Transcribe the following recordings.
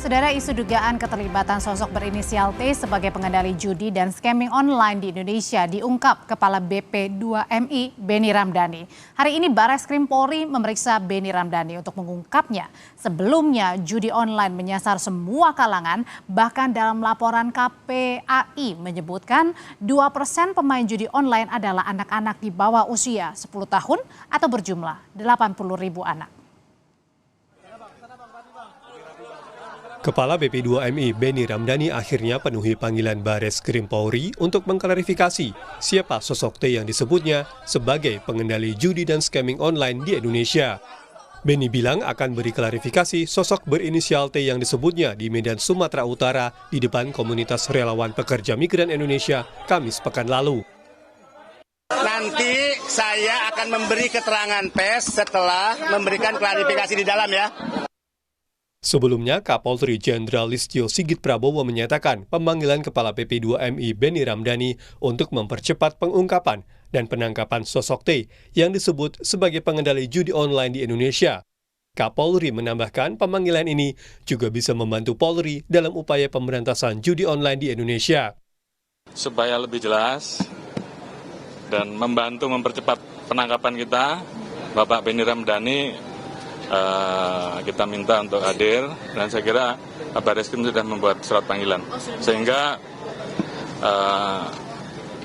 Saudara, isu dugaan keterlibatan sosok berinisial T sebagai pengendali judi dan scamming online di Indonesia diungkap Kepala BP2MI Benny Ramdhani. Hari ini Barreskrim Polri memeriksa Benny Ramdhani untuk mengungkapnya. Sebelumnya judi online menyasar semua kalangan, bahkan dalam laporan KPAI menyebutkan 2% pemain judi online adalah anak-anak di bawah usia 10 tahun atau berjumlah 80.000 anak. Kepala BP2MI Benny Ramdhani akhirnya penuhi panggilan Barreskrim Polri untuk mengklarifikasi siapa sosok T yang disebutnya sebagai pengendali judi dan scamming online di Indonesia. Benny bilang akan beri klarifikasi sosok berinisial T yang disebutnya di Medan, Sumatera Utara di depan komunitas relawan pekerja migran Indonesia Kamis pekan lalu. Nanti saya akan memberi keterangan pers setelah memberikan klarifikasi di dalam ya. Sebelumnya, Kapolri Jenderal Listio Sigit Prabowo menyatakan pemanggilan Kepala BP2MI Benny Ramdhani untuk mempercepat pengungkapan dan penangkapan sosok T yang disebut sebagai pengendali judi online di Indonesia. Kapolri menambahkan pemanggilan ini juga bisa membantu Polri dalam upaya pemberantasan judi online di Indonesia. Supaya lebih jelas dan membantu mempercepat penangkapan kita, Bapak Benny Ramdhani kita minta untuk hadir, dan saya kira Barreskrim sudah membuat surat panggilan, sehingga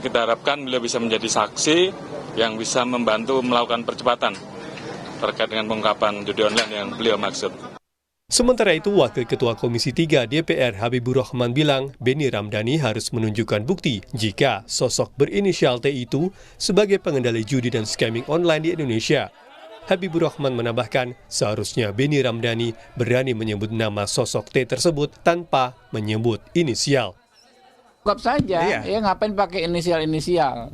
kita harapkan beliau bisa menjadi saksi yang bisa membantu melakukan percepatan terkait dengan pengungkapan judi online yang beliau maksud. Sementara itu, Wakil Ketua Komisi 3 DPR Habibur Rahman bilang Benny Ramdhani harus menunjukkan bukti jika sosok berinisial T itu sebagai pengendali judi dan scamming online di Indonesia. Habibur Rahman menambahkan seharusnya Benny Ramdhani berani menyebut nama sosok T tersebut tanpa menyebut inisial. Cukup saja, ya ngapain pakai inisial,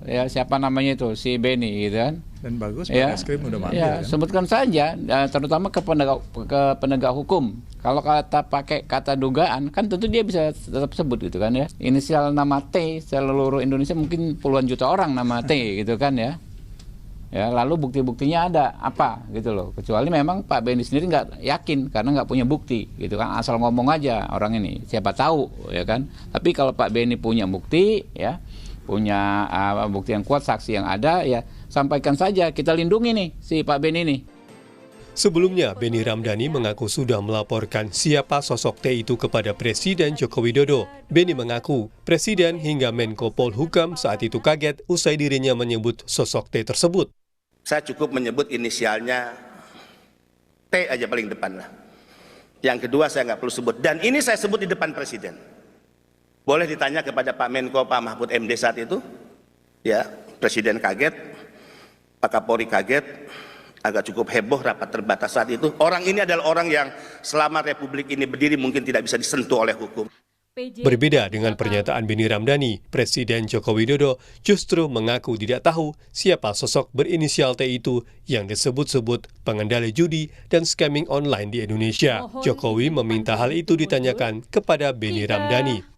ya siapa namanya itu, si Benny gitu kan. Dan bagus, ya, Barreskrim udah manggil. Ya, kan? Sebutkan saja, terutama ke penegak hukum. Kalau kata pakai kata dugaan, kan tentu dia bisa tetap sebut gitu kan ya. Inisial nama T, seluruh Indonesia mungkin puluhan juta orang nama T gitu kan ya. Ya, lalu bukti-buktinya ada apa gitu loh. Kecuali memang Pak Benny sendiri nggak yakin karena nggak punya bukti gitu kan, asal ngomong aja orang ini. Siapa tahu ya kan. Tapi kalau Pak Benny punya bukti ya, punya bukti yang kuat, saksi yang ada ya, sampaikan saja, kita lindungi nih si Pak Benny ini. Sebelumnya, Benny Ramdhani mengaku sudah melaporkan siapa sosok T itu kepada Presiden Joko Widodo. Benny mengaku Presiden hingga Menko Polhukam saat itu kaget usai dirinya menyebut sosok T tersebut. Saya cukup menyebut inisialnya T aja paling depan lah. Yang kedua saya nggak perlu sebut. Dan ini saya sebut di depan Presiden. Boleh ditanya kepada Pak Menko, Pak Mahfud MD saat itu. Ya, Presiden kaget, Pak Kapolri kaget, agak cukup heboh rapat terbatas saat itu. Orang ini adalah orang yang selama Republik ini berdiri mungkin tidak bisa disentuh oleh hukum. Berbeda dengan pernyataan Benny Ramdhani, Presiden Joko Widodo justru mengaku tidak tahu siapa sosok berinisial T itu yang disebut-sebut pengendali judi dan scamming online di Indonesia. Jokowi meminta hal itu ditanyakan kepada Benny Ramdhani.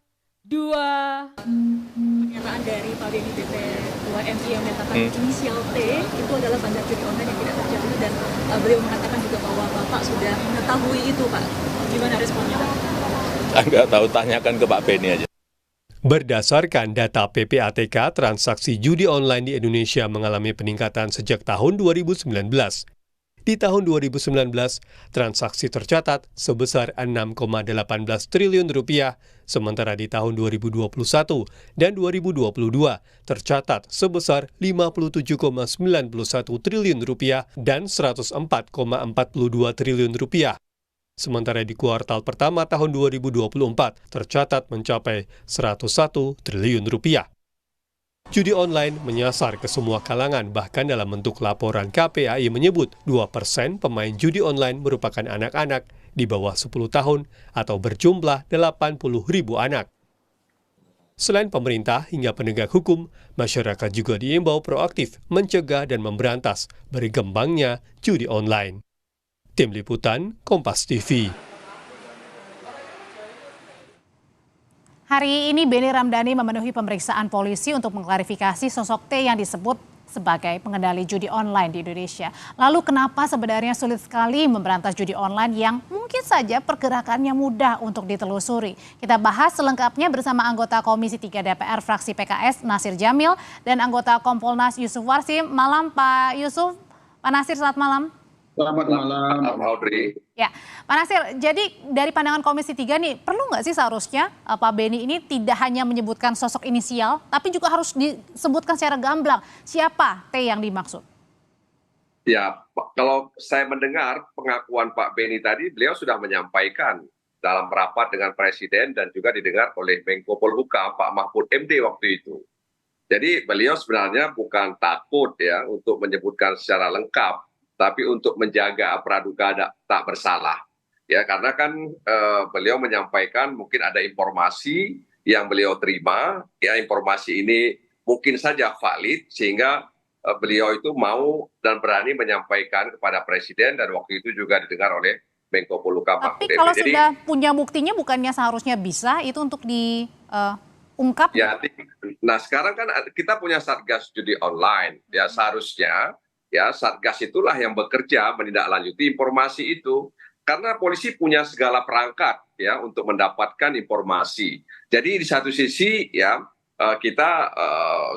Pernyataan dari Pak Benny BP2MI yang menyatakan inisial T itu adalah bandar judi online yang tidak terjadi, dan beliau mengatakan juga bahwa Bapak sudah mengetahui itu, Pak. Gimana responnya, Pak? Nggak tahu, tanyakan ke Pak Benny aja. Berdasarkan data PPATK, transaksi judi online di Indonesia mengalami peningkatan sejak tahun 2019. Di tahun 2019, transaksi tercatat sebesar 6,18 triliun rupiah, sementara di tahun 2021 dan 2022 tercatat sebesar 57,91 triliun rupiah dan 104,42 triliun rupiah. Sementara di kuartal pertama tahun 2024 tercatat mencapai 101 triliun rupiah. Judi online menyasar ke semua kalangan, bahkan dalam bentuk laporan KPAI menyebut 2% pemain judi online merupakan anak-anak di bawah 10 tahun atau berjumlah 80.000 anak. Selain pemerintah hingga penegak hukum, masyarakat juga diimbau proaktif mencegah dan memberantas berkembangnya judi online. Tim Liputan, Kompas TV. Hari ini Benny Ramdhani memenuhi pemeriksaan polisi untuk mengklarifikasi sosok T yang disebut sebagai pengendali judi online di Indonesia. Lalu kenapa sebenarnya sulit sekali memberantas judi online yang mungkin saja pergerakannya mudah untuk ditelusuri? Kita bahas selengkapnya bersama anggota Komisi 3 DPR fraksi PKS Nasir Jamil dan anggota Kompolnas Yusuf Warsim. Malam Pak Yusuf. Pak Nasir, selamat malam. Selamat malam, Audrey. Ya, Pak Nasir, jadi dari pandangan Komisi 3 nih, perlu nggak sih seharusnya Pak Beni ini tidak hanya menyebutkan sosok inisial, tapi juga harus disebutkan secara gamblang siapa T yang dimaksud? Ya, kalau saya mendengar pengakuan Pak Beni tadi, beliau sudah menyampaikan dalam rapat dengan Presiden dan juga didengar oleh Menko Polhukam Pak Mahfud MD waktu itu. Jadi beliau sebenarnya bukan takut ya untuk menyebutkan secara lengkap, tapi untuk menjaga praduga tak bersalah. Ya, karena kan beliau menyampaikan mungkin ada informasi yang beliau terima, ya informasi ini mungkin saja valid sehingga beliau itu mau dan berani menyampaikan kepada Presiden dan waktu itu juga didengar oleh Menko Polhukam. Tapi kalau sudah punya buktinya bukannya seharusnya bisa itu untuk diungkap? Ya, nah sekarang kan kita punya Satgas Judi Online, ya seharusnya ya Satgas itulah yang bekerja menindaklanjuti informasi itu karena polisi punya segala perangkat ya untuk mendapatkan informasi. Jadi di satu sisi ya kita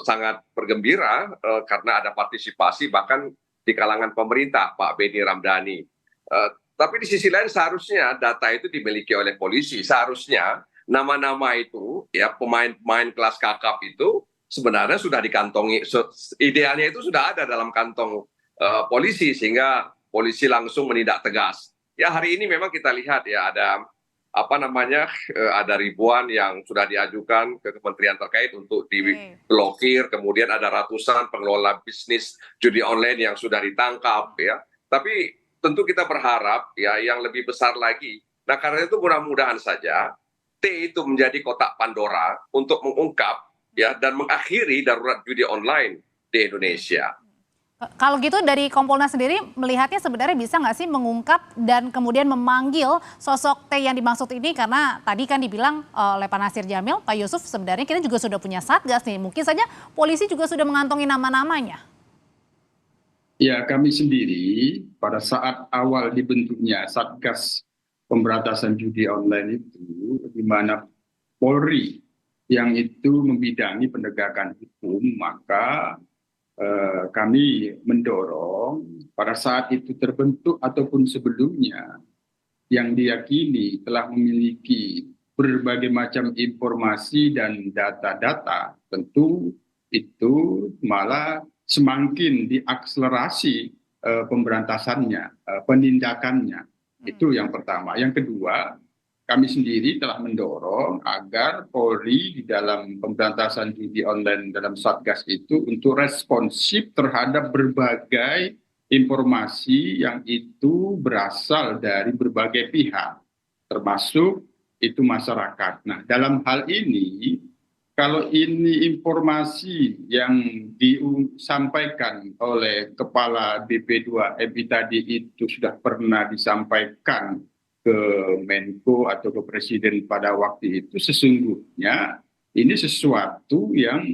sangat bergembira karena ada partisipasi bahkan di kalangan pemerintah Pak Beni Ramdhani. Tapi di sisi lain seharusnya data itu dimiliki oleh polisi. Seharusnya nama-nama itu ya pemain-pemain kelas kakap itu sebenarnya sudah dikantongi, idealnya itu sudah ada dalam kantong polisi sehingga polisi langsung menindak tegas. Ya hari ini memang kita lihat ya ada ada ribuan yang sudah diajukan ke kementerian terkait untuk diblokir, kemudian ada ratusan pengelola bisnis judi online yang sudah ditangkap ya. Tapi tentu kita berharap ya yang lebih besar lagi. Nah karena itu mudah-mudahan saja T itu menjadi kotak Pandora untuk mengungkap ya dan mengakhiri darurat judi online di Indonesia. Kalau gitu dari Kompolnas sendiri melihatnya sebenarnya bisa nggak sih mengungkap dan kemudian memanggil sosok T yang dimaksud ini, karena tadi kan dibilang oleh Pak Nasir Jamil, Pak Yusuf sebenarnya kita juga sudah punya Satgas nih, mungkin saja polisi juga sudah mengantongi nama-namanya. Ya, kami sendiri pada saat awal dibentuknya Satgas Pemberantasan Judi Online itu, di mana Polri yang itu membidangi penegakan hukum, maka kami mendorong pada saat itu terbentuk ataupun sebelumnya yang diyakini telah memiliki berbagai macam informasi dan data-data, tentu itu malah semakin diakselerasi pemberantasannya, penindakannya. Itu yang pertama. Yang kedua, kami sendiri telah mendorong agar Polri di dalam pemberantasan judi online dalam Satgas itu untuk responsif terhadap berbagai informasi yang itu berasal dari berbagai pihak, termasuk itu masyarakat. Nah, dalam hal ini, kalau ini informasi yang disampaikan oleh Kepala BP2MI tadi itu sudah pernah disampaikan ke Menko atau ke Presiden pada waktu itu, sesungguhnya ini sesuatu yang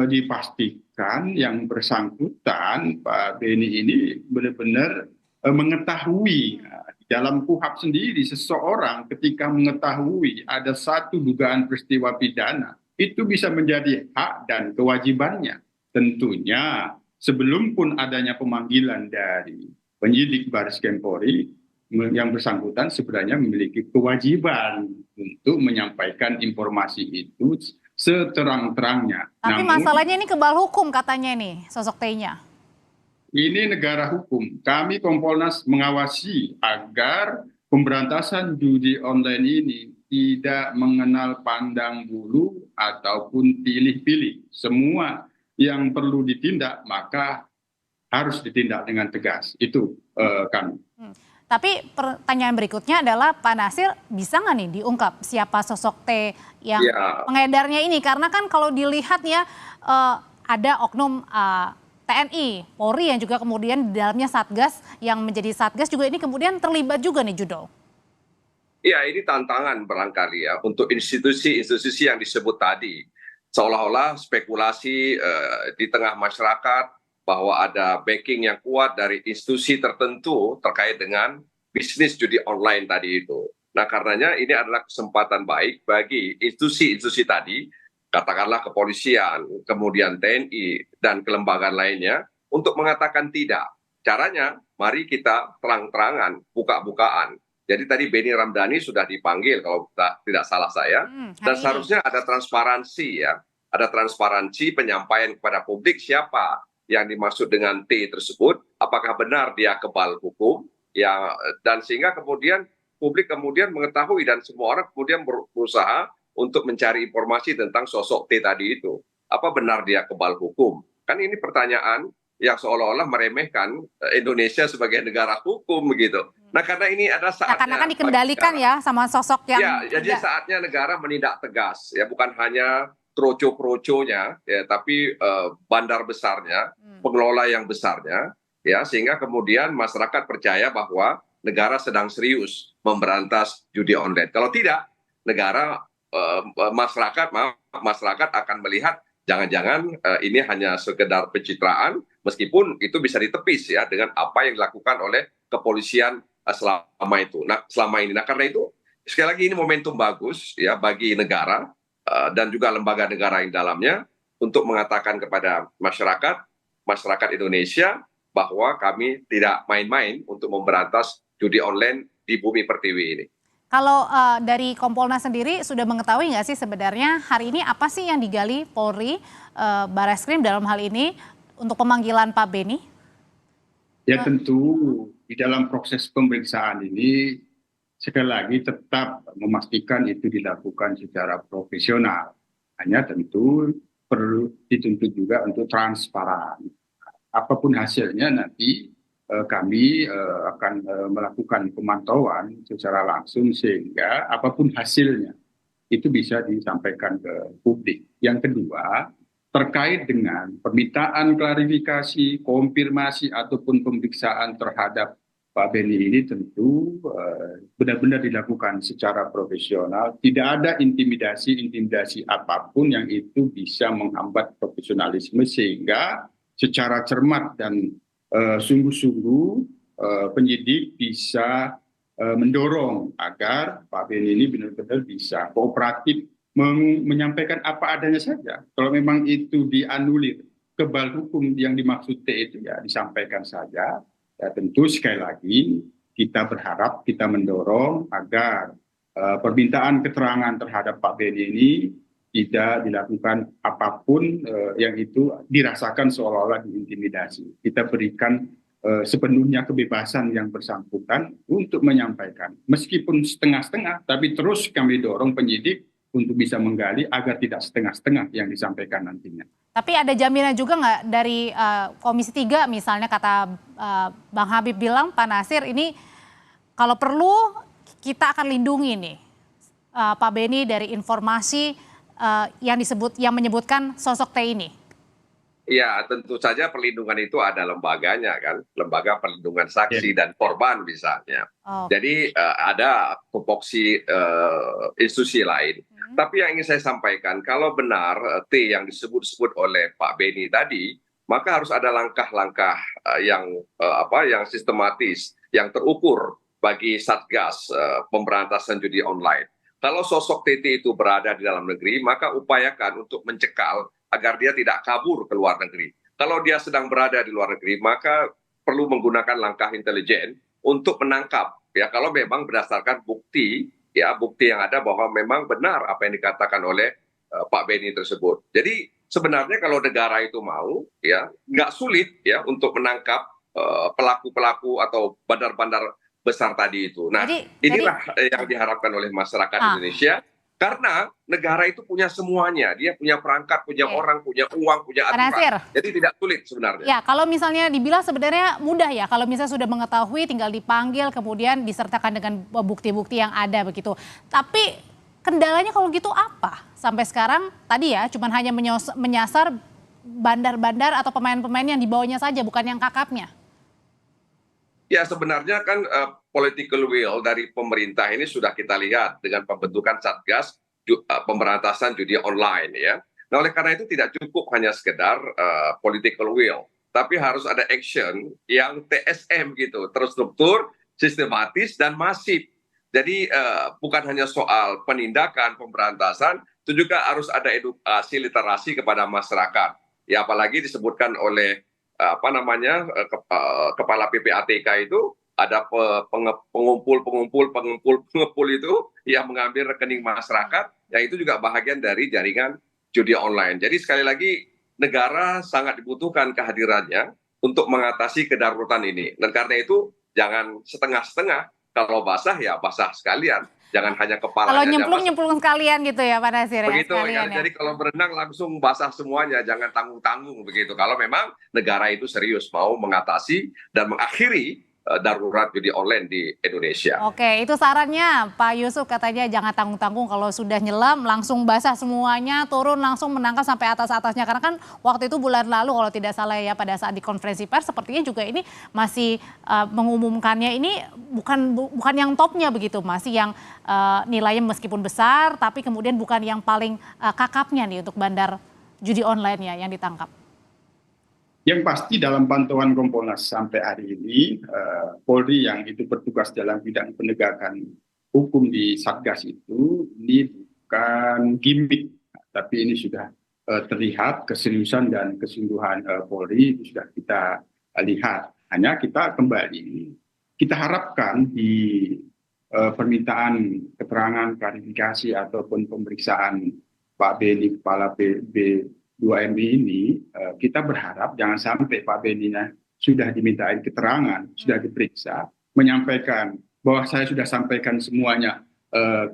dipastikan yang bersangkutan Pak Beni ini benar-benar mengetahui. Di dalam KUHP sendiri seseorang ketika mengetahui ada satu dugaan peristiwa pidana itu bisa menjadi hak dan kewajibannya. Tentunya sebelum pun adanya pemanggilan dari penyidik Baris Krim Polri, yang bersangkutan sebenarnya memiliki kewajiban untuk menyampaikan informasi itu seterang-terangnya. Tapi masalahnya ini kebal hukum katanya nih sosok T-nya. Ini negara hukum. Kami Kompolnas mengawasi agar pemberantasan judi online ini tidak mengenal pandang bulu ataupun pilih-pilih. Semua yang perlu ditindak maka harus ditindak dengan tegas. Itu kami. Tapi pertanyaan berikutnya adalah Pak Nasir, bisa nggak nih diungkap siapa sosok T yang pengedarnya ini? Karena kan kalau dilihat ya ada oknum TNI, Polri yang juga kemudian di dalamnya Satgas yang menjadi Satgas juga ini kemudian terlibat juga nih Judo. Ya, ini tantangan barangkali ya untuk institusi-institusi yang disebut tadi. Seolah-olah spekulasi di tengah masyarakat bahwa ada backing yang kuat dari institusi tertentu terkait dengan bisnis judi online tadi itu. Nah, karenanya ini adalah kesempatan baik bagi institusi-institusi tadi, katakanlah kepolisian, kemudian TNI, dan kelembagaan lainnya, untuk mengatakan tidak. Caranya, mari kita terang-terangan, buka-bukaan. Jadi tadi Benny Ramdhani sudah dipanggil, kalau tidak salah saya, dan seharusnya ada transparansi ya, ada transparansi penyampaian kepada publik siapa yang dimaksud dengan T tersebut, apakah benar dia kebal hukum, ya, dan sehingga kemudian publik kemudian mengetahui dan semua orang kemudian berusaha untuk mencari informasi tentang sosok T tadi itu. Apa benar dia kebal hukum? Kan ini pertanyaan yang seolah-olah meremehkan Indonesia sebagai negara hukum begitu. Nah, karena ini ada saatnya. Karena kan dikendalikan ya sama sosok yang. Ya, jadi saatnya negara menindak tegas ya, bukan hanya kroco-kroconya ya, tapi bandar besarnya, pengelola yang besarnya ya, sehingga kemudian masyarakat percaya bahwa negara sedang serius memberantas judi online. Kalau tidak, negara masyarakat akan melihat jangan-jangan ini hanya sekedar pencitraan, meskipun itu bisa ditepis ya dengan apa yang dilakukan oleh kepolisian selama itu. Nah, selama ini. Nah, karena itu sekali lagi ini momentum bagus ya bagi negara dan juga lembaga negara yang dalamnya untuk mengatakan kepada masyarakat Indonesia bahwa kami tidak main-main untuk memberantas judi online di bumi pertiwi ini. Kalau dari Kompolnas sendiri sudah mengetahui nggak sih sebenarnya hari ini apa sih yang digali Polri, Barreskrim dalam hal ini untuk pemanggilan Pak Benny? Ya tentu di dalam proses pemeriksaan ini sekali lagi tetap memastikan itu dilakukan secara profesional. Hanya tentu perlu dituntut juga untuk transparan. Apapun hasilnya nanti kami akan melakukan pemantauan secara langsung sehingga apapun hasilnya itu bisa disampaikan ke publik. Yang kedua, terkait dengan permintaan klarifikasi, konfirmasi ataupun pemeriksaan terhadap Pak Benny ini tentu benar-benar dilakukan secara profesional. Tidak ada intimidasi apapun yang itu bisa menghambat profesionalisme sehingga secara cermat dan sungguh-sungguh penyidik bisa mendorong agar Pak Benny ini benar-benar bisa kooperatif menyampaikan apa adanya saja. Kalau memang itu dianulir kebal hukum yang dimaksud T itu ya disampaikan saja. Ya, tentu sekali lagi kita berharap, kita mendorong agar permintaan keterangan terhadap Pak Benny ini tidak dilakukan apapun yang itu dirasakan seolah-olah diintimidasi. Kita berikan sepenuhnya kebebasan yang bersangkutan untuk menyampaikan. Meskipun setengah-setengah, tapi terus kami dorong penyidik untuk bisa menggali agar tidak setengah-setengah yang disampaikan nantinya. Tapi ada jaminan juga nggak dari Komisi 3 misalnya kata Bang Habib bilang, Pak Nasir ini kalau perlu kita akan lindungi nih Pak Benny dari informasi yang menyebutkan sosok T ini? Ya, tentu saja perlindungan itu ada lembaganya kan, lembaga perlindungan saksi dan korban misalnya. Jadi ada tupoksi institusi lain. Tapi yang ingin saya sampaikan, kalau benar T yang disebut-sebut oleh Pak Benny tadi, maka harus ada langkah-langkah yang sistematis, yang terukur bagi Satgas pemberantasan judi online. Kalau sosok TT itu berada di dalam negeri, maka upayakan untuk mencekal agar dia tidak kabur ke luar negeri. Kalau dia sedang berada di luar negeri, maka perlu menggunakan langkah intelijen untuk menangkap. Ya, kalau memang berdasarkan bukti yang ada bahwa memang benar apa yang dikatakan oleh Pak Benny tersebut. Jadi sebenarnya kalau negara itu mau, ya nggak sulit ya untuk menangkap pelaku-pelaku atau bandar-bandar besar tadi itu. Nah, inilah yang diharapkan oleh masyarakat Indonesia, karena negara itu punya semuanya. Dia punya perangkat, punya orang, punya uang, punya aturan. Jadi tidak sulit sebenarnya. Ya, kalau misalnya dibilang sebenarnya mudah ya, kalau misalnya sudah mengetahui tinggal dipanggil, kemudian disertakan dengan bukti-bukti yang ada begitu. Tapi kendalanya kalau gitu apa? Sampai sekarang tadi ya, cuman hanya menyasar bandar-bandar atau pemain-pemain yang dibawanya saja, bukan yang kakapnya. Ya, sebenarnya kan political will dari pemerintah ini sudah kita lihat dengan pembentukan Satgas pemberantasan judi online ya. Nah, oleh karena itu tidak cukup hanya sekedar political will. tapi harus ada action yang TSM gitu, terstruktur, sistematis, dan masif. Jadi bukan hanya soal penindakan, pemberantasan, itu juga harus ada edukasi literasi kepada masyarakat. Ya apalagi disebutkan oleh kepala PPATK itu ada pengumpul itu yang mengambil rekening masyarakat, yang itu juga bahagian dari jaringan judi online. Jadi sekali lagi negara sangat dibutuhkan kehadirannya untuk mengatasi kedaruratan ini. Dan karena itu jangan setengah-setengah. Kalau basah ya basah sekalian. Jangan hanya kepalanya. Kalau nyemplung sekalian gitu ya Pak Nasir. Begitu ya. Jadi kalau berenang langsung basah semuanya. Jangan tanggung-tanggung begitu. Kalau memang negara itu serius mau mengatasi dan mengakhiri darurat judi online di Indonesia. Oke, itu sarannya Pak Yusuf, katanya jangan tanggung-tanggung, kalau sudah nyelam langsung basah semuanya, turun langsung menangkap sampai atas-atasnya. Karena kan waktu itu bulan lalu kalau tidak salah ya, pada saat di konferensi pers sepertinya juga ini masih mengumumkannya ini bukan yang topnya begitu, masih yang nilainya meskipun besar tapi kemudian bukan yang paling kakapnya nih untuk bandar judi online ya yang ditangkap. Yang pasti dalam pantauan Kompolnas sampai hari ini, Polri yang itu bertugas dalam bidang penegakan hukum di Satgas itu, ini bukan gimmick, tapi ini sudah terlihat keseriusan dan kesungguhan Polri, itu sudah kita lihat. Hanya kita kembali, kita harapkan di permintaan keterangan, klarifikasi ataupun pemeriksaan Pak Beni, Kepala B2MI ini, kita berharap jangan sampai Pak Beni-nya sudah dimintain keterangan, sudah diperiksa, menyampaikan bahwa saya sudah sampaikan semuanya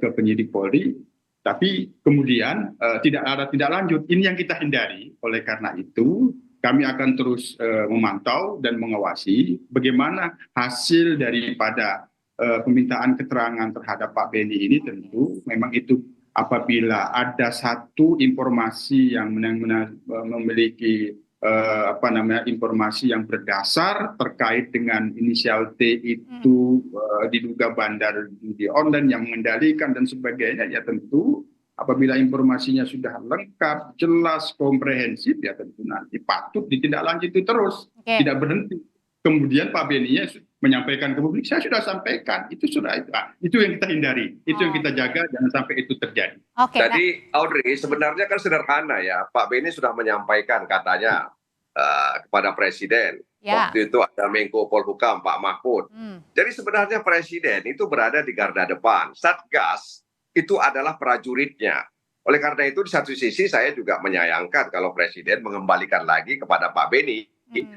ke penyidik Polri, tapi kemudian tidak ada tindak lanjut. Ini yang kita hindari. Oleh karena itu, kami akan terus memantau dan mengawasi bagaimana hasil daripada permintaan keterangan terhadap Pak Beni ini. Tentu memang itu apabila ada satu informasi yang memiliki informasi yang berdasar terkait dengan inisial T itu diduga bandar judi online yang mengendalikan dan sebagainya, ya tentu apabila informasinya sudah lengkap, jelas, komprehensif, ya tentu nanti patut ditindaklanjuti terus, tidak berhenti. Kemudian Pak Beni menyampaikan ke publik, saya sudah sampaikan, itu sudah itu yang kita hindari, itu yang kita jaga, jangan sampai itu terjadi. Jadi Audrey, sebenarnya kan sederhana ya, Pak Beni sudah menyampaikan katanya kepada Presiden. Waktu itu ada Menko Polhukam Pak Mahfud. Jadi sebenarnya Presiden itu berada di garda depan. Satgas itu adalah prajuritnya. Oleh karena itu di satu sisi saya juga menyayangkan kalau Presiden mengembalikan lagi kepada Pak Beni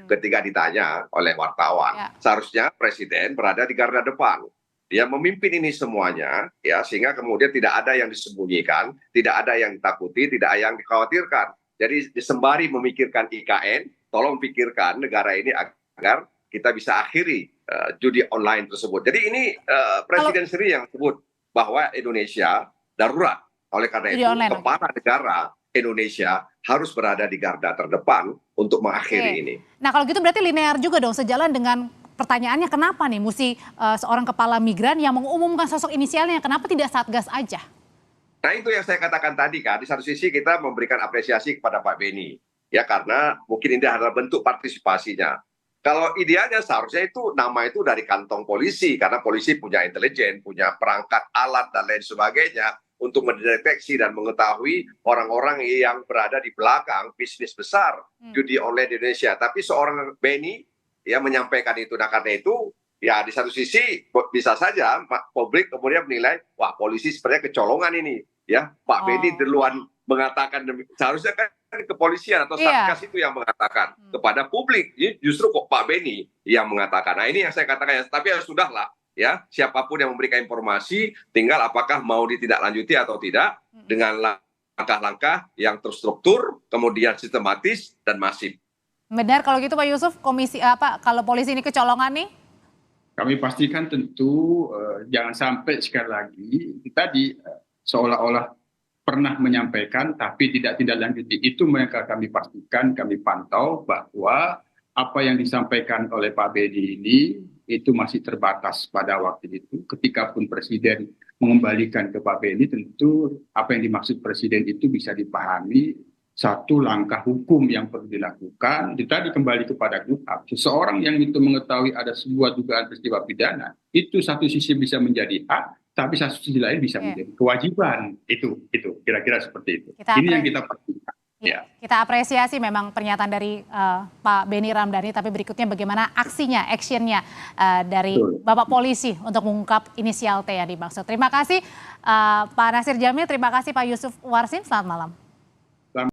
ketika ditanya oleh wartawan. Seharusnya Presiden berada di garda depan. Dia memimpin ini semuanya, ya, sehingga kemudian tidak ada yang disembunyikan, tidak ada yang ditakuti, tidak ada yang dikhawatirkan. Jadi sembari memikirkan IKN, tolong pikirkan negara ini agar kita bisa akhiri judi online tersebut. Jadi ini Presiden sendiri yang sebut bahwa Indonesia darurat. Oleh karena itu, kepala negara Indonesia harus berada di garda terdepan untuk mengakhiri ini. Nah kalau gitu berarti linear juga dong, sejalan dengan pertanyaannya kenapa nih mesti seorang kepala migran yang mengumumkan sosok inisialnya, kenapa tidak Satgas aja? Nah itu yang saya katakan tadi kan, di satu sisi kita memberikan apresiasi kepada Pak Beni, ya karena mungkin ini adalah bentuk partisipasinya. Kalau idealnya seharusnya itu nama itu dari kantong polisi, karena polisi punya intelijen, punya perangkat alat dan lain sebagainya untuk mendeteksi dan mengetahui orang-orang yang berada di belakang bisnis besar judi online di Indonesia. Tapi seorang Beni ya menyampaikan itu. Nah karena itu ya di satu sisi bisa saja publik kemudian menilai wah polisi sepertinya kecolongan ini ya. Pak Beni duluan mengatakan, seharusnya kan kepolisian atau Satgas itu yang mengatakan kepada publik, justru kok Pak Beni yang mengatakan. Nah ini yang saya katakan ya, tapi ya sudahlah ya, siapapun yang memberikan informasi tinggal apakah mau ditindaklanjuti atau tidak dengan langkah-langkah yang terstruktur, kemudian sistematis dan masif. Benar kalau gitu Pak Yusuf, kalau polisi ini kecolongan nih? Kami pastikan tentu jangan sampai sekali lagi kita seolah-olah pernah menyampaikan tapi tidak lanjuti. Itu mereka kami pastikan, kami pantau bahwa apa yang disampaikan oleh Pak Beni ini itu masih terbatas pada waktu itu. Ketika pun Presiden mengembalikan ke Pak Beni, tentu apa yang dimaksud Presiden itu bisa dipahami satu langkah hukum yang perlu dilakukan. Tadi kembali kepada KUHP, seseorang yang itu mengetahui ada sebuah dugaan peristiwa pidana, itu satu sisi bisa menjadi hak, tapi satu sisi lain bisa menjadi kewajiban. Itu kira-kira seperti itu. Ini yang kita perlukan. Ya. Kita apresiasi memang pernyataan dari Pak Benny Ramdhani, tapi berikutnya bagaimana actionnya dari Bapak Polisi untuk mengungkap inisial T yang dimaksud. Terima kasih Pak Nasir Jamil, terima kasih Pak Yusuf Warsim, selamat malam.